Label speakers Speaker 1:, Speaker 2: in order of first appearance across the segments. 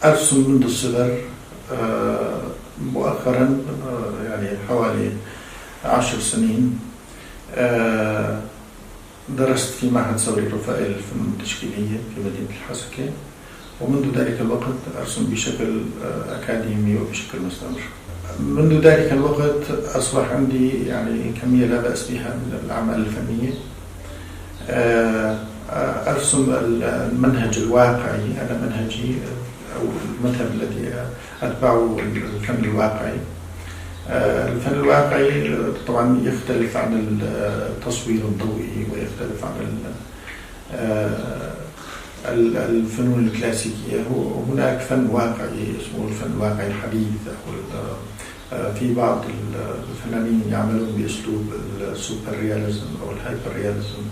Speaker 1: أرسم منذ الصغر. مؤخرا يعني حوالي 10 سنين درست في معهد ثوري رفائيل للفنون التشكيلية في مدينة الحسكة، ومنذ ذلك الوقت أرسم بشكل أكاديمي وبشكل مستمر. منذ ذلك الوقت أصبح عندي يعني كمية لا بأس بها من الأعمال الفنية. أرسم المنهج الواقعي، أنا منهجي أو المذهب الذي أتبعه الفن الواقعي. الفن الواقعي طبعا يختلف عن التصوير الضوئي ويختلف عن الفنون الكلاسيكية. هناك فن واقعي اسمه الفن الواقعي الحديث، في بعض الفنانين يعملون بأسلوب السوبر رياليزم أو الهايبر رياليزم.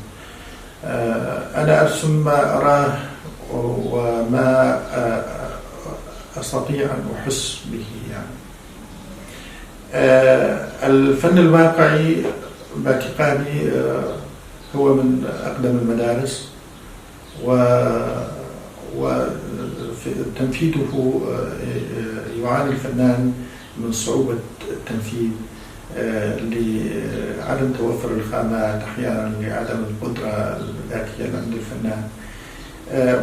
Speaker 1: أنا أرسم ما أراه وما أستطيع أن أحس به يعني. الفن الواقعي باعتقادي هو من أقدم المدارس، وتنفيذه يعاني الفنان من صعوبة التنفيذ لعدم توفر الخامات، أحيانا لعدم القدرة الذاتية عند الفنان.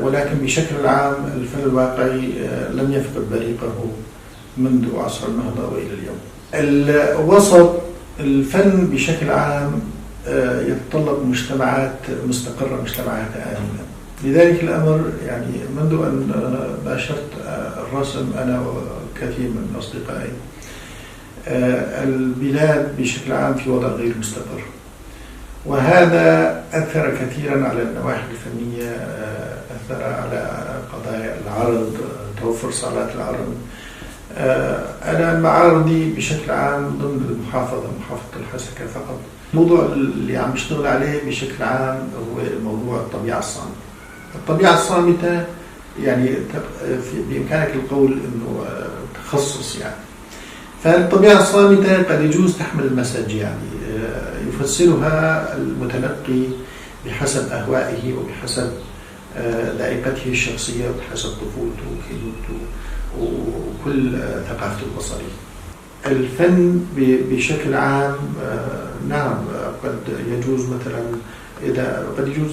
Speaker 1: ولكن بشكل عام الفن الواقعي لم يفقد بريقه منذ عصر النهضة وإلى اليوم. الوسط الفن بشكل عام يتطلب مجتمعات مستقرة، مجتمعات آمنة. لذلك الأمر يعني منذ أن باشرت الرسم أنا وكثير من أصدقائي، البلاد بشكل عام في وضع غير مستقر، وهذا أثر كثيرا على النواحي الفنية، أثر على قضايا العرض، توفر صالات العرض. أنا معارضي بشكل عام ضمن محافظة الحسكة فقط. الموضوع اللي عم بشتغل عليه بشكل عام هو موضوع الطبيعة الصامتة. الطبيعة الصامتة يعني بإمكانك القول إنه تخصص يعني. فالطبيعة الصامتة قد يجوز تحمل المسج يعني يفسرها المتلقي بحسب أهوائه وبحسب ذائقته الشخصية وبحسب طفولته وكيلوته وكل ثقافته البصرية. الفن بشكل عام نعم قد يجوز مثلا قد يجوز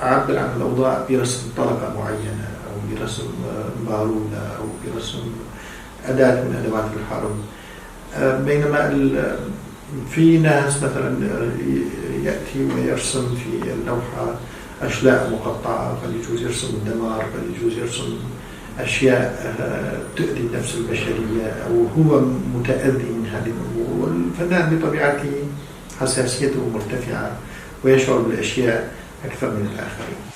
Speaker 1: أعبر عن الأوضاع برسم طلقة معينة أو برسم بارودة أو برسم أداة من أدوات الحرب. بينما في ناس مثلا يأتي ويرسم في اللوحة أشلاء مقطعة، قد يجوز يرسم الدمار، قد يجوز يرسم أشياء تؤذي النفس البشرية أو هو متأذي من هذه الأمور. والفنان بطبيعته حساسيته مرتفعة ويشعر بالأشياء أكثر من الآخرين.